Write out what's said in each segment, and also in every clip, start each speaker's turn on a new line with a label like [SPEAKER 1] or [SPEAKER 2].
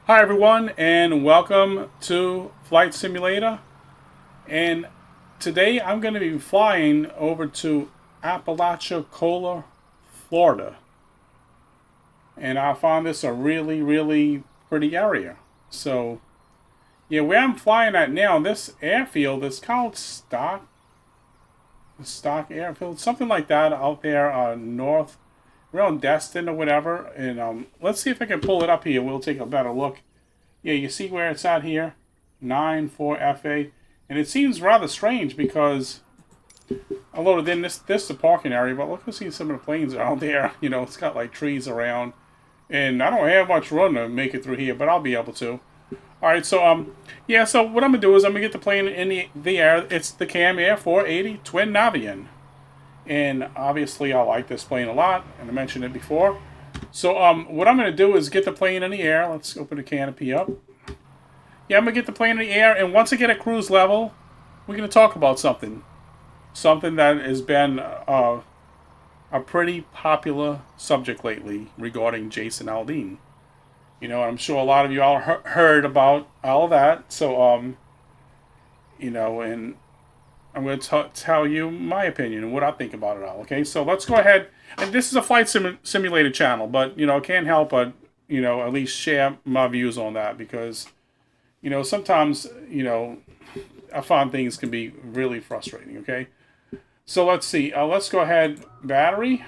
[SPEAKER 1] Hi everyone, and welcome to Flight Simulator. And today I'm going to be flying over to Apalachicola, Florida. And I found this a really pretty area. So, yeah, where I'm flying at now, this airfield is called Stock Airfield, something like that out there north, around Destin or whatever. And let's see if I can pull it up here. We'll take a better look. Yeah, you see where it's at here? 94FA. And it seems rather strange because I loaded in this is the parking area, but look, see some of the planes out there. You know, it's got like trees around. And I don't have much room to make it through here, but I'll be able to. Alright, so yeah, so what I'm gonna do is I'm gonna get the plane in the air. It's the Cam Air 480 Twin Navion. And obviously I like this plane a lot, and I mentioned it before. So what I'm going to do is get the plane in the air. Let's open the canopy up. Yeah, I'm going to get the plane in the air, and once I get at cruise level, we're going to talk about something. Something that has been a pretty popular subject lately regarding Jason Aldean. You know, I'm sure a lot of you all heard about all of that. So, you know, and I'm going to tell you my opinion and what I think about it all. Okay, so let's go ahead. And this is a flight simulated channel, but you know, I can't help but you know at least share my views on that because you know sometimes you know I find things can be really frustrating. Okay, so let's see. Let's go ahead. Battery,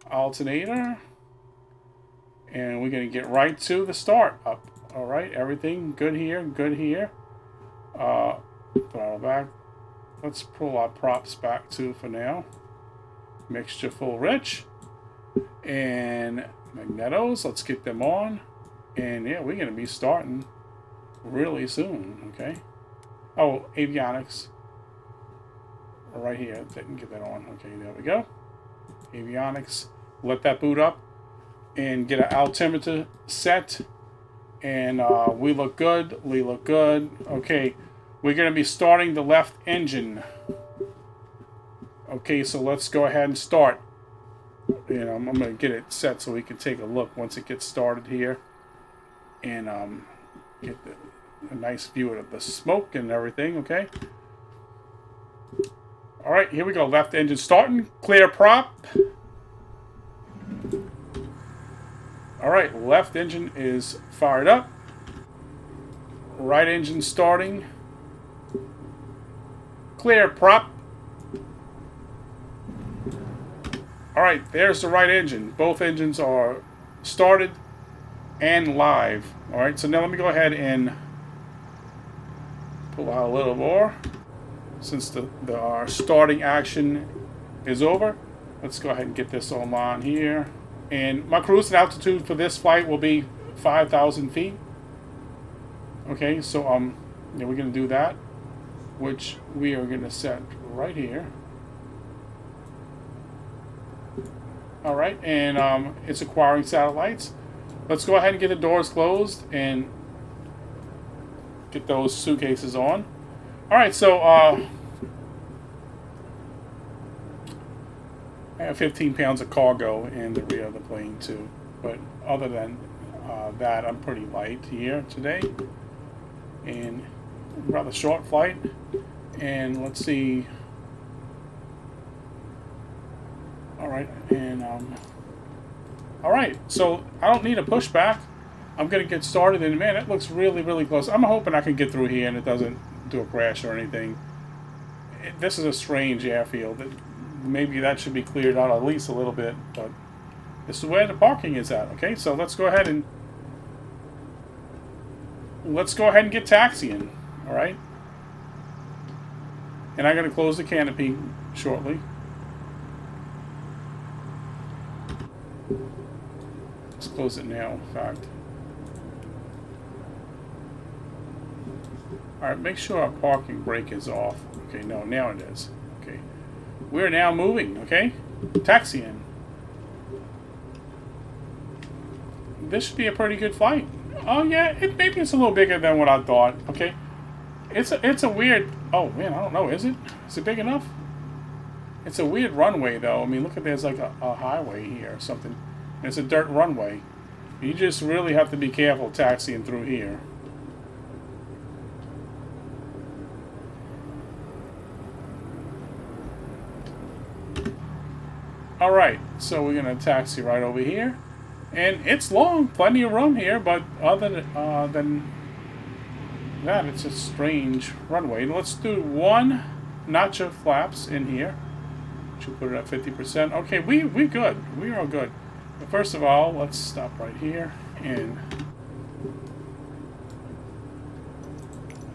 [SPEAKER 1] alternator, and we're gonna get right to the start up. All right, everything good here. Good here. Throttle back. Let's pull our props back too for now. Mixture full rich. And magnetos, let's get them on. And yeah, we're going to be starting really soon, okay? Oh, avionics. Right here, didn't get that on. Okay, there we go. Avionics. Let that boot up and get an altimeter set. And we look good. We look good. Okay. We're going to be starting the left engine. Okay, so let's go ahead and start. You know, I'm going to get it set so we can take a look once it gets started here. And get a nice view of the smoke and everything, okay? Alright, here we go. Left engine starting. Clear prop. Alright, left engine is fired up. Right engine starting. Clear prop. Alright, there's the right engine. Both engines are started and live. Alright, so now let me go ahead and pull out a little more. Since our starting action is over, let's go ahead and get this online here. And my cruising altitude for this flight will be 5,000 feet. Okay, so yeah, we're going to do that, which we are going to set right here. Alright, and it's acquiring satellites. Let's go ahead and get the doors closed and get those suitcases on. Alright, so I have 15 pounds of cargo in the rear of the plane too. But other than that, I'm pretty light here today. And rather short flight. And let's see. Alright, and alright, so I don't need a pushback. I'm gonna get started, and man, it looks really close. I'm hoping I can get through here and it doesn't do a crash or anything. This is a strange airfield. Maybe that should be cleared out at least a little bit, but this is where the parking is at. Okay, so let's go ahead and get taxiing. Alright. And I'm gonna close the canopy shortly. Let's close it now, in fact. Alright, make sure our parking brake is off. Okay, no, now it is. Okay. We're now moving, okay? Taxiing. This should be a pretty good flight. Oh yeah, maybe it's a little bigger than what I thought, okay? It's a weird... Oh man, I don't know, is it? Is it big enough? It's a weird runway though. I mean, look at there's like a highway here or something. It's a dirt runway. You just really have to be careful taxiing through here. Alright, so we're going to taxi right over here. And it's long, plenty of room here, but other than that, it's a strange runway. Let's do one notch flaps in here. Should put it at 50%. Okay, we good. We are good. But first of all, let's stop right here and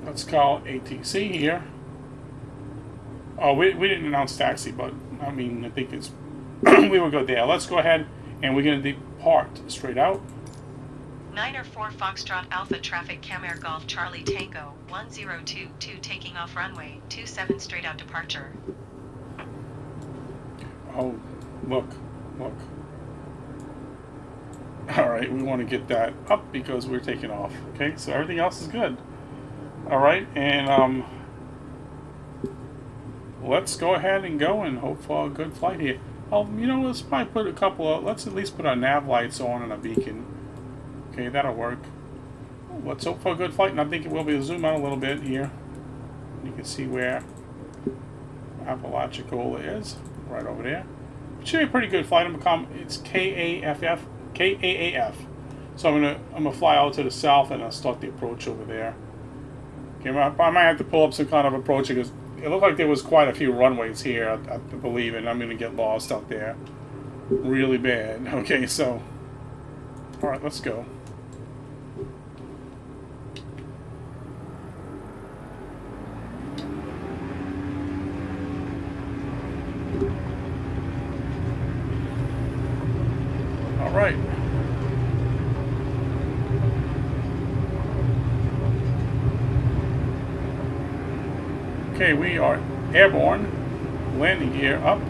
[SPEAKER 1] let's call ATC here. Oh, we didn't announce taxi, but I mean, I think it's we were good there. Let's go ahead and we're going to depart straight out.
[SPEAKER 2] 904 Foxtrot Alpha Traffic Camare Golf Charlie Tango 1022 taking off runway 27 straight out departure.
[SPEAKER 1] Oh, look. Alright, we want to get that up because we're taking off. Okay, so everything else is good. Alright, and let's go ahead and go and hope for a good flight here. Oh, you know, let's probably put a couple of, let's at least put our nav lights on and a beacon. Okay, that'll work. Let's hope for a good flight, and I think it will be. Zoom out a little bit here. You can see where Apalachicola is, right over there. It should be a pretty good flight. It's KAAF. So I'm gonna fly out to the south and I'll start the approach over there. Okay, I might have to pull up some kind of approach because it looked like there was quite a few runways here, I believe, and I'm gonna get lost out there really bad. Okay, so all right, let's go. All right. Okay, we are airborne. Landing gear up.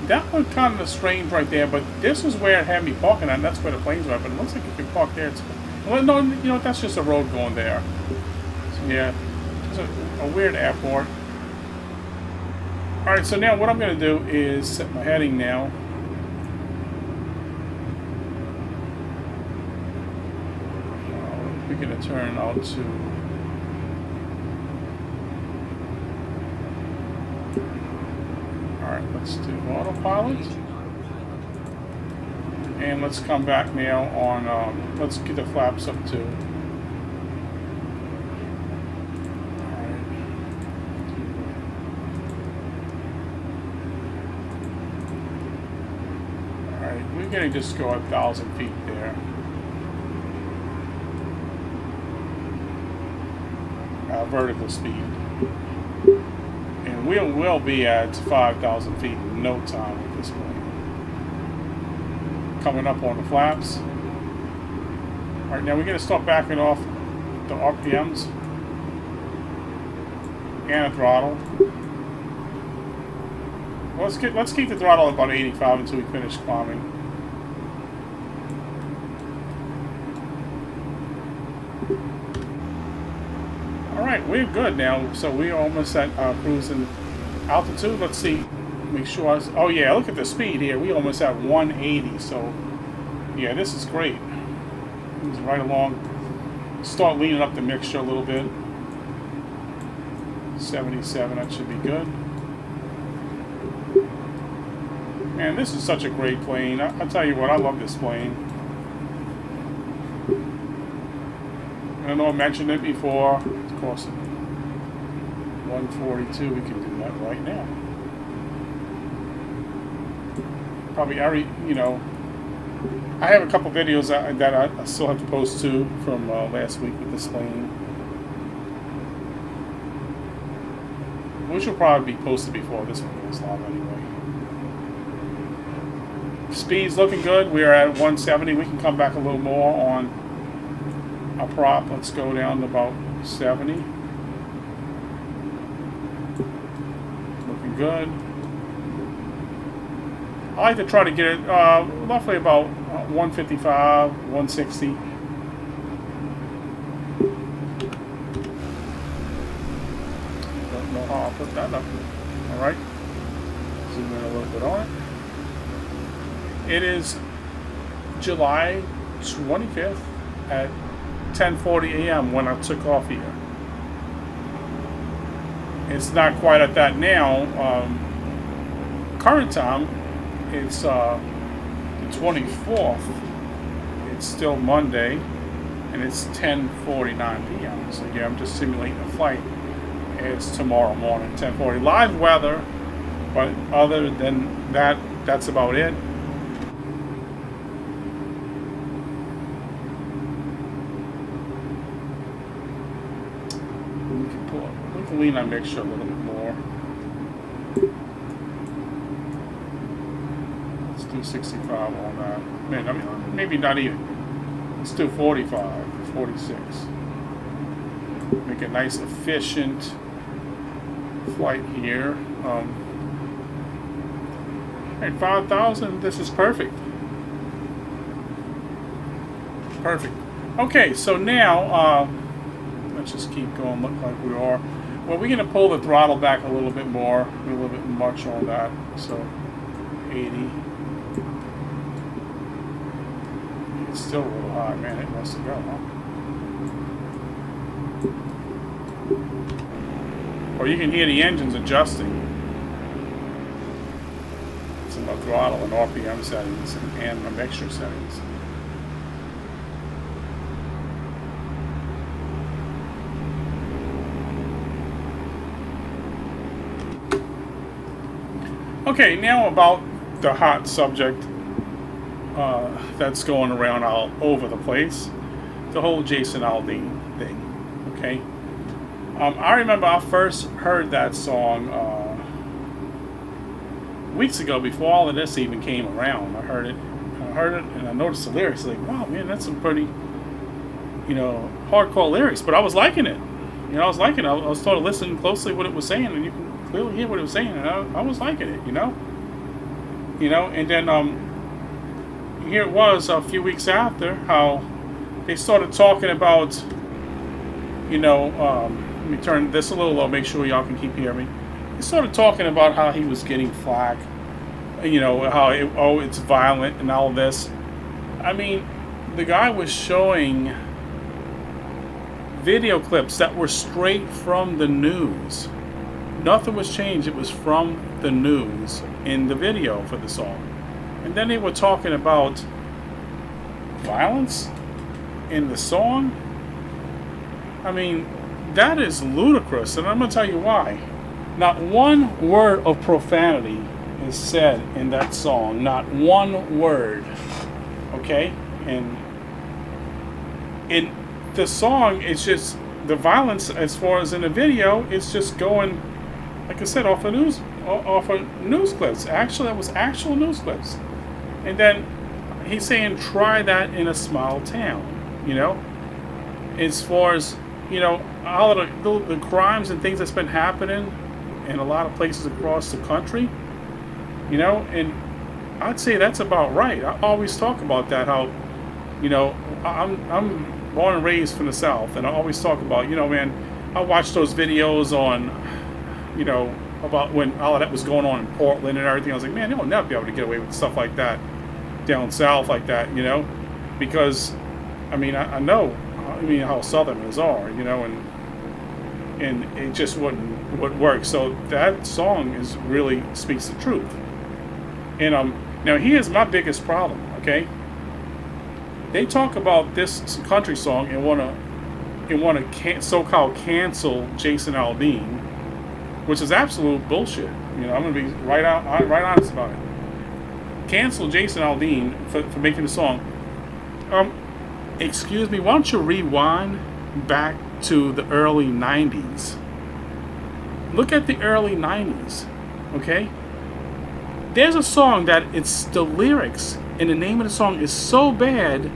[SPEAKER 1] That one kind of strange right there, but this is where it had me parking at, and that's where the planes were. But it looks like you can park there. Well, no, you know, that's just a road going there. So, yeah, it's a weird airport. Alright, so now what I'm going to do is set my heading now. We're going to turn out to... Alright, let's do autopilot. And let's come back now on, let's get the flaps up too. Alright, we're going to just go 1,000 feet there. Vertical speed. And we'll be at 5,000 feet in no time at this point. Coming up on the flaps. Alright, now we're going to start backing off the RPMs and the throttle. Well, let's keep the throttle at about 85 until we finish climbing. Alright, we're good now. So we're almost at cruising altitude. Let's see. Make sure oh yeah, look at the speed here. We almost at 180. So yeah, this is great. It's right along. Start leaning up the mixture a little bit. 77, that should be good. Man, this is such a great plane. I'll tell you what, I love this plane. I know I mentioned it before. Of course, 142, we can do that right now. Probably you know, I have a couple videos that I still have to post too from last week with this plane, which will probably be posted before this one goes live anyway. Speed's looking good. We are at 170. We can come back a little more on our prop. Let's go down to about 70. Looking good. I like to try to get it roughly about 155, 160. don't know how I'll put that up. All right. Zoom in a little bit on it. It is July 25th at 10:40 a.m. when I took off here. It's not quite at that now. Current time, it's the 24th. It's still Monday, and it's 10:49 p.m. So yeah, I'm just simulating a flight. It's tomorrow morning, 10:40. Live weather, but other than that, that's about it. We can lean on mixture a little bit more. Let's do 65 on that. Man, I mean, maybe not even. Let's do 45, 46. Make a nice, efficient flight here. At 5,000, this is perfect. Perfect. Okay, so now, let's just keep going, look like we are. Well, we're going to pull the throttle back a little bit more, a little bit much on that. So, 80. It's still a little high, man. It wants to go, huh? Or you can hear the engines adjusting. It's in my throttle and RPM settings and my mixture settings. Okay, now about the hot subject that's going around all over the place, the whole Jason Aldean thing. Okay, I remember I first heard that song weeks ago before all of this even came around. I heard it, and I noticed the lyrics. Like, wow, man, that's some pretty, hardcore lyrics. But I was liking it. I was liking it. I was sort of listening closely what it was saying, and you can clearly hear what it was saying, and I was liking it, and then here it was a few weeks after how they started talking about, let me turn this a little low, make sure y'all can keep hearing me. They started talking about how he was getting flack, how it's violent and all this. I mean, the guy was showing video clips that were straight from the news. Nothing was changed. It was from the news in the video for the song. And then they were talking about violence in the song. I mean, that is ludicrous. And I'm going to tell you why. Not one word of profanity is said in that song. Not one word. Okay? And in the song, it's just the violence as far as in the video, it's just going, like I said, off of news clips. Actually, that was actual news clips. And then he's saying, try that in a small town. As far as all of the crimes and things that's been happening in a lot of places across the country. And I'd say that's about right. I always talk about that. How I'm born and raised from the South, and I always talk about man. I watch those videos on. About when all of that was going on in Portland and everything. I was like, man, they'll never be able to get away with stuff like that down south like that, because, I know, how Southerners are, and it just wouldn't work. So that song really speaks the truth. And now here's my biggest problem, okay? They talk about this country song and want to so-called cancel Jason Aldean, which is absolute bullshit. I'm going to be right honest about it. Cancel Jason Aldean for making the song. Excuse me, why don't you rewind back to the early 90s? Look at the early 90s, okay? There's a song that it's the lyrics and the name of the song is so bad,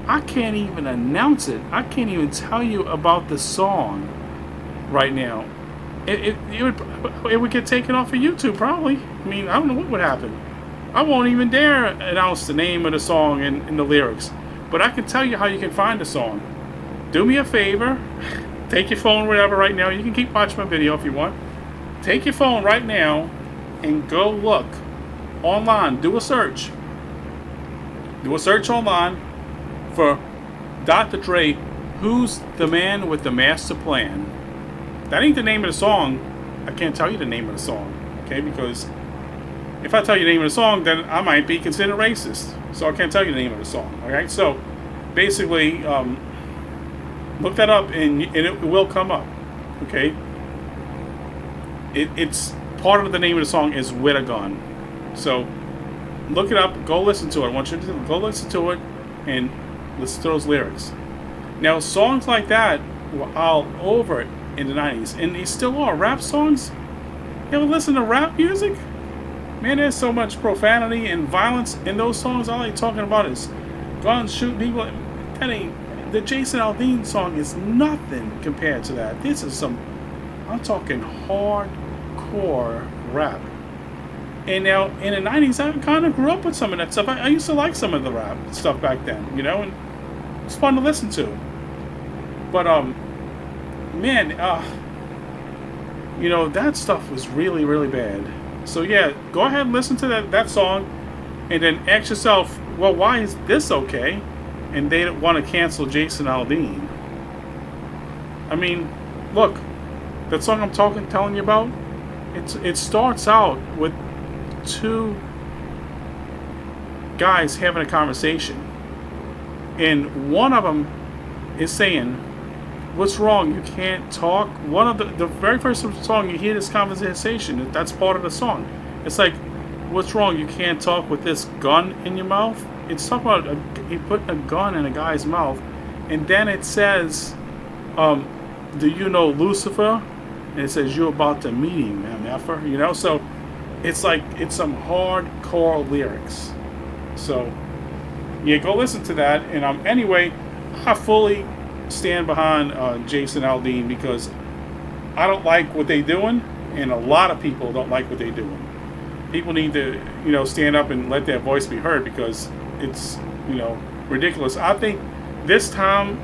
[SPEAKER 1] I can't even announce it. I can't even tell you about the song right now. It would get taken off of YouTube probably. I don't know what would happen. I won't even dare announce the name of the song and the lyrics. But I can tell you how you can find the song. Do me a favor. Take your phone, whatever, right now. You can keep watching my video if you want. take your phone right now and go look online. Do a search. Do a search online for Dr. Dre, Who's the Man with the Master Plan. That ain't the name of the song. I can't tell you the name of the song, okay? Because if I tell you the name of the song, then I might be considered racist. So I can't tell you the name of the song, alright? So basically, look that up and it will come up, okay? It's part of the name of the song is With a Gun. So look it up, go listen to it. I want you to go listen to it and listen to those lyrics. Now, songs like that were all over in the 90s, and they still are. Rap songs? You ever listen to rap music? Man, there's so much profanity and violence in those songs. All they're talking about is guns, shooting people. That ain't, the Jason Aldean song is nothing compared to that. This is some, I'm talking hardcore rap. And now, in the 90s, I kind of grew up with some of that stuff. I used to like some of the rap stuff back then, you know, and it's fun to listen to. But, man, you know, that stuff was really, really bad. So, yeah, go ahead and listen to that song and then ask yourself, well, why is this okay? And they don't want to cancel Jason Aldean. I mean, look, that song I'm telling you about, it starts out with two guys having a conversation. And one of them is saying, what's wrong? You can't talk. One of the very first song you hear this conversation, that's part of the song. It's like, what's wrong? You can't talk with this gun in your mouth. It's talking about he put a gun in a guy's mouth, and then it says, do you know Lucifer? And it says you're about to meet him, MFer. You know, so it's like it's some hardcore lyrics. So yeah, go listen to that. And anyway, I fully stand behind Jason Aldean because I don't like what they're doing, and a lot of people don't like what they're doing. People need to, you know, stand up and let their voice be heard because it's, you know, ridiculous. I think this time,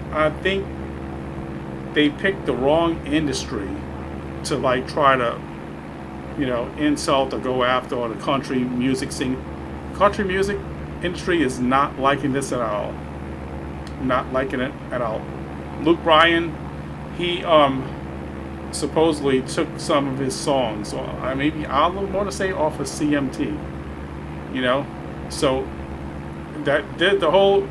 [SPEAKER 1] they picked the wrong industry to like try to, you know, insult or go after, or the country music scene. Country music industry is not liking this at all. Not liking it at all. Luke Bryan, he supposedly took some of his songs, or maybe a little more to say, off of CMT. You know, so that the whole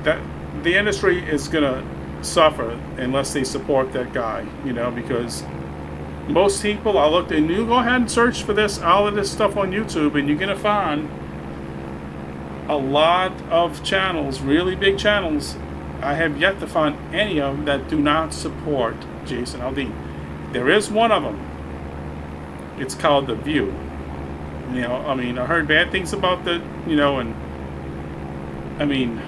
[SPEAKER 1] that the industry is gonna suffer unless they support that guy. You know, because most people, I looked, and you go ahead and search for all of this stuff on YouTube, and you're gonna find a lot of channels, really big channels. I have yet to find any of them that do not support Jason Aldean. There is one of them. It's called The View. You know, I mean, I heard bad things about the, you know, and I mean,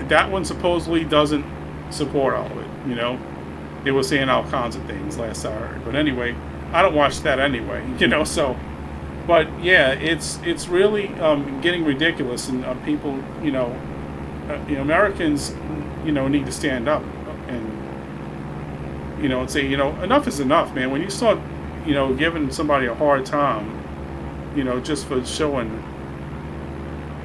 [SPEAKER 1] that one supposedly doesn't support all of it. You know, they were saying all kinds of things last I heard. But anyway, I don't watch that anyway. You know, so. But yeah, it's really getting ridiculous, and people, you know, Americans, you know, need to stand up and, you know, and say, you know, enough is enough, man. When you start, you know, giving somebody a hard time, you know, just for showing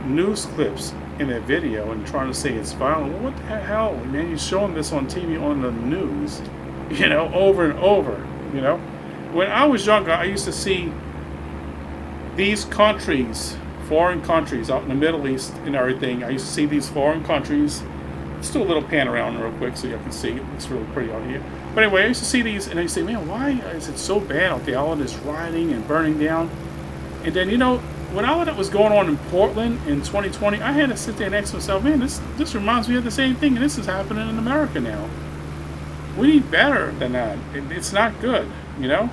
[SPEAKER 1] news clips in their video and trying to say it's violent, well, what the hell, man? You're showing this on TV, on the news, you know, over and over, you know. When I was younger, I used to see these countries, foreign countries out in the Middle East and everything. I used to see these foreign countries. Let's do a little pan around real quick so you can see it. It's really pretty out here. But anyway, I used to see these, and I used to say, man, why is it so bad out there? All of this rioting and burning down. And then, you know, when all of that was going on in Portland in 2020, I had to sit there and ask myself, man, this reminds me of the same thing, and this is happening in America now. We need better than that. It's not good, you know?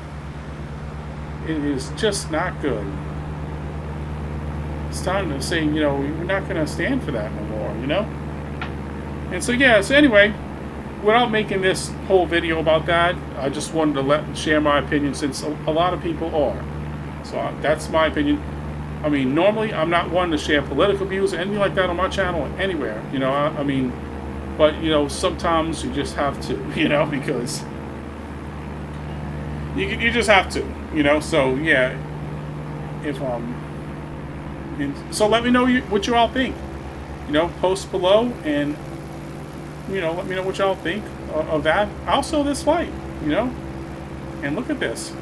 [SPEAKER 1] It is just not good. It's time to say, you know, we're not going to stand for that no more, you know? And so, yeah, so anyway, without making this whole video about that, I just wanted to share my opinion, since a lot of people are. So that's my opinion. I mean, normally I'm not one to share political views or anything like that on my channel anywhere, you know, I mean, but, you know, sometimes you just have to, you know, because You just have to, you know. So yeah, if and so let me know what you all think. You know, post below and let me know what y'all think of that. Also, this flight, you know, and look at this,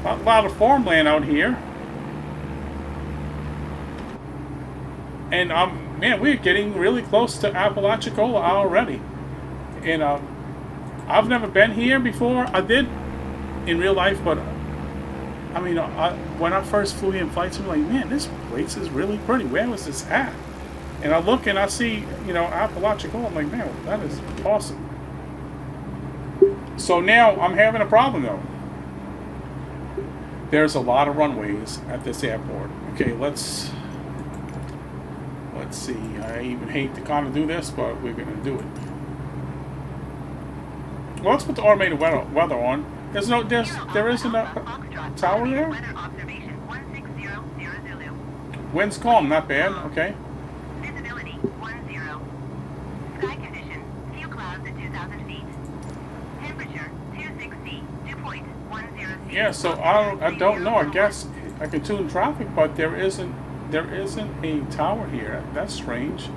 [SPEAKER 1] a lot of farmland out here, and man, we're getting really close to Apalachicola already, and I've never been here before. I did in real life, but I mean, when I first flew in flights, I'm like, man, this place is really pretty. Where was this at? And I look and I see, Apalachicola. I'm like, man, that is awesome. So now I'm having a problem though. There's a lot of runways at this airport. Okay, let's see. I even hate to kind of do this, but we're gonna do it. Well, let's put the automated weather on. There isn't a tower there. Wind's calm, not bad. Okay.
[SPEAKER 3] Visibility 10. Sky condition: few clouds at 2,000 feet. Temperature 26°, dew point 10°.
[SPEAKER 1] Yeah. So I don't know. I guess I can tune traffic, but there isn't a tower here. That's strange.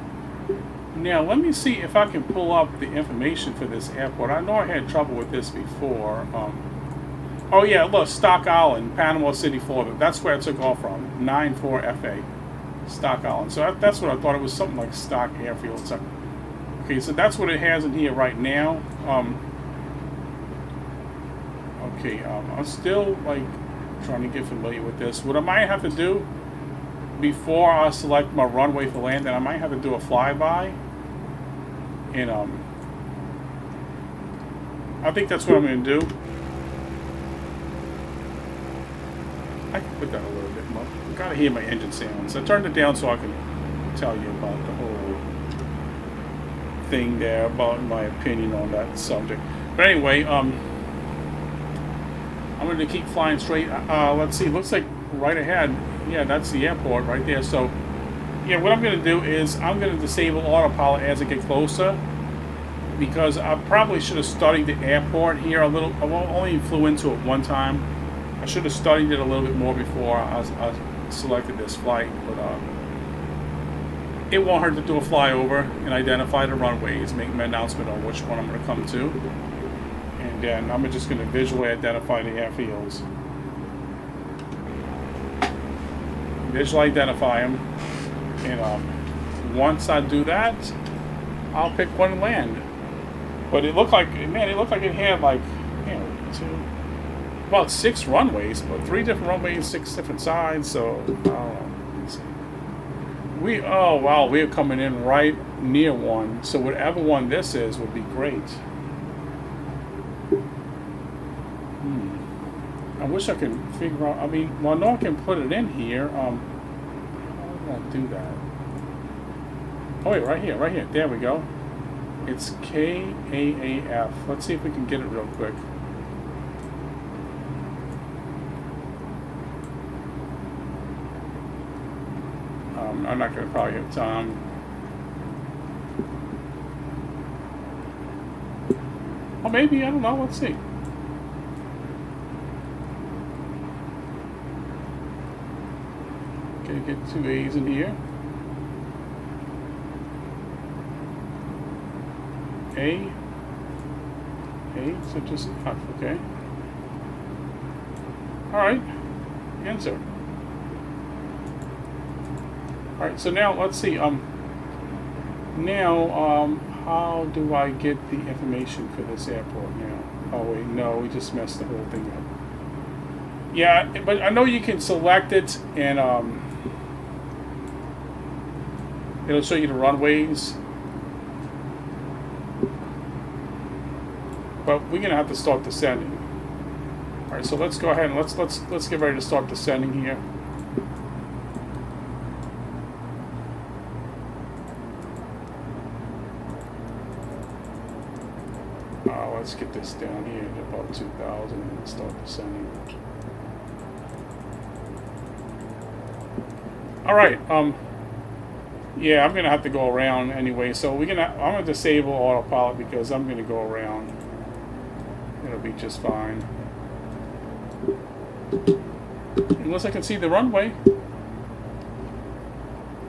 [SPEAKER 1] Now let me see if I can pull up the information for this airport. I know I had trouble with this before. Oh yeah, look, Stock Island, Panama City, Florida. That's where I took off from. 94FA, Stock Island. So that's what I thought. It was something like Stock Airfield. So, okay, so that's what it has in here right now. Okay, I'm still like trying to get familiar with this. What I might have to do before I select my runway for landing, I might have to do a flyby, and I think that's what I'm going to do. I can put that a little bit more. You gotta hear my engine sounds. I turned it down so I can tell you about the whole thing there, about my opinion on that subject. But anyway, I'm going to keep flying straight. Let's see. Looks like right ahead. Yeah, that's the airport right there. So, yeah, what I'm going to do is I'm going to disable autopilot as I get closer, because I probably should have studied the airport here a little. I only flew into it one time. I should have studied it a little bit more before I selected this flight, but it won't hurt to do a flyover and identify the runways, make an announcement on which one I'm going to come to, and then I'm just going to visually identify the airfields. Visually identify them, and once I do that, I'll pick one and land. But it looked like, man, it had like, about 6 runways, but 3 different runways, 6 different sides. So I don't know. Let's see. Oh wow, we're coming in right near one. So whatever one this is would be great. I wish I could figure out. I mean, well, I know I can put it in here. How do I do that? Oh wait, right here. There we go. It's KAAF. Let's see if we can get it real quick. I'm not going to probably have time. Or maybe, I don't know. Let's see. Okay, get 2 A's in here. A, so just F, okay. Alright, answer. Alright, so now let's see, how do I get the information for this airport now? Oh wait, no, we just messed the whole thing up. Yeah, but I know you can select it and it'll show you the runways. But we're gonna have to start descending. Alright, so let's go ahead and let's get ready to start descending here. Let's get this down here to about 2,000 and start descending. Alright, yeah, I'm gonna have to go around anyway, so I'm gonna disable autopilot because I'm gonna go around. It'll be just fine. Unless I can see the runway.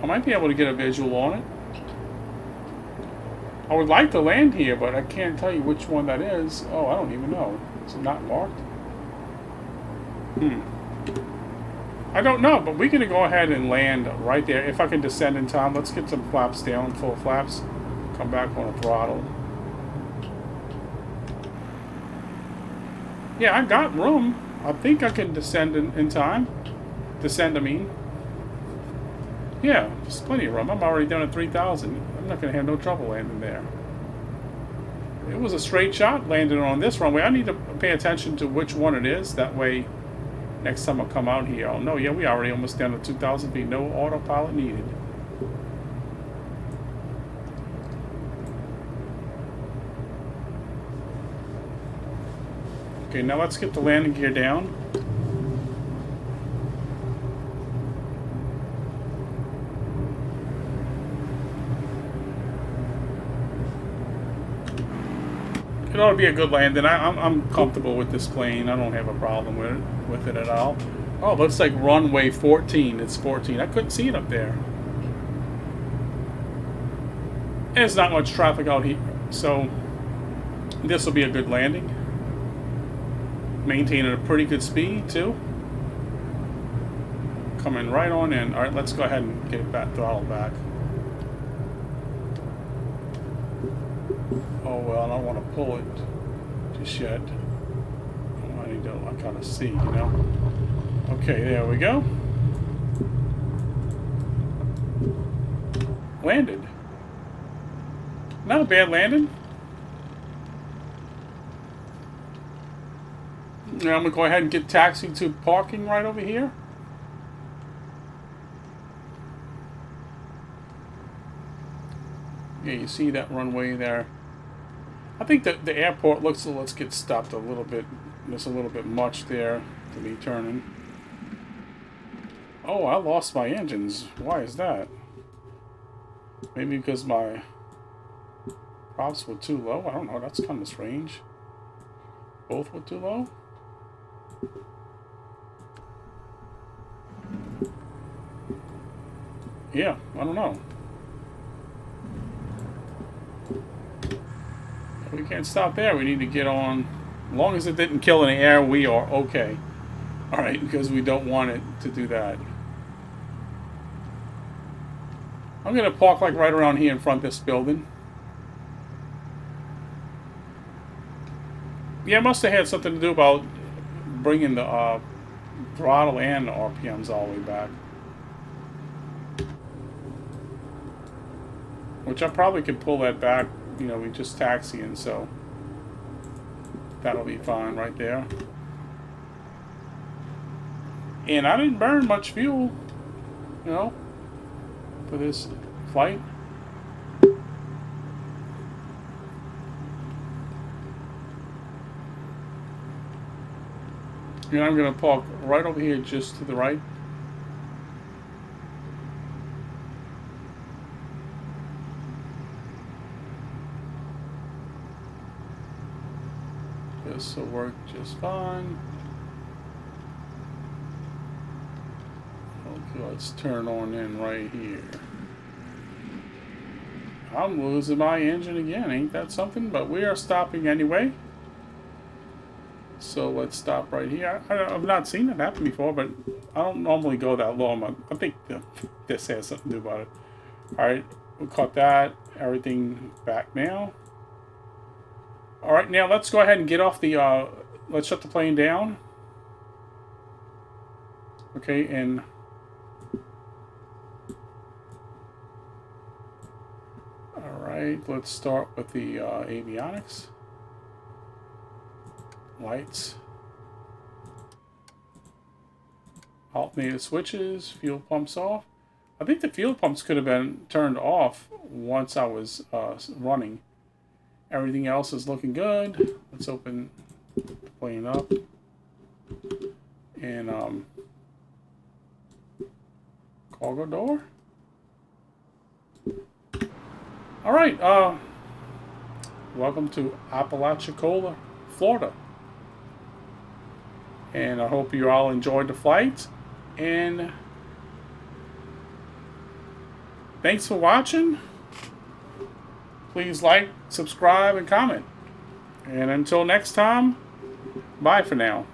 [SPEAKER 1] I might be able to get a visual on it. I would like to land here, but I can't tell you which one that is. Oh, I don't even know. Is it not marked? I don't know, but we're going to go ahead and land right there. If I can descend in time, let's get some flaps down, full flaps. Come back on a throttle. Yeah, I got room. I think I can descend in time. Descend, I mean. Yeah, there's plenty of room. I'm already down at 3,000. I'm not going to have no trouble landing there. It was a straight shot landing on this runway. I need to pay attention to which one it is. That way, next time I come out here, I'll know. Yeah, we already almost down to 2,000 feet. No autopilot needed. Okay, now let's get the landing gear down. It ought to be a good landing. I'm comfortable with this plane. I don't have a problem with it at all. Oh, looks like runway 14. It's 14. I couldn't see it up there. And there's not much traffic out here, so this will be a good landing. Maintaining a pretty good speed too. Coming right on in. All right, let's go ahead and get it back, throttle back. Oh well, I don't want to pull it just yet. I need to, I kind of see, you know. Okay, there we go. Landed. Not a bad landing. Now I'm gonna go ahead and get taxi to parking right over here. Yeah, you see that runway there. I think that the airport looks, let's get stopped a little bit. There's a little bit much there to be turning. Oh, I lost my engines. Why is that? Maybe because my props were too low? I don't know. That's kind of strange. Both were too low? Yeah, I don't know. We can't stop there. We need to get on. As long as it didn't kill in the air, we are okay. Alright, because we don't want it to do that. I'm going to park like right around here in front of this building. Yeah, it must have had something to do about bringing the throttle and the RPMs all the way back. Which I probably could pull that back. You know, we just taxiing, so that'll be fine right there. And I didn't burn much fuel, you know, for this flight. And I'm going to park right over here just to the right. This will work just fine. Okay, let's turn on in right here. I'm losing my engine again, ain't that something? But we are stopping anyway. So let's stop right here. I've not seen it happen before, but I don't normally go that low. I think this has something to do about it. Alright, we'll cut that. Everything back now. Alright, now let's go ahead and get off the, let's shut the plane down. Okay, and alright, let's start with the avionics. Lights. Alternator switches, fuel pumps off. I think the fuel pumps could have been turned off once I was running. Everything else is looking good. Let's open the plane up. And cargo door. Alright, welcome to Apalachicola, Florida. And I hope you all enjoyed the flight. And thanks for watching. Please like, subscribe, and comment. And until next time, bye for now.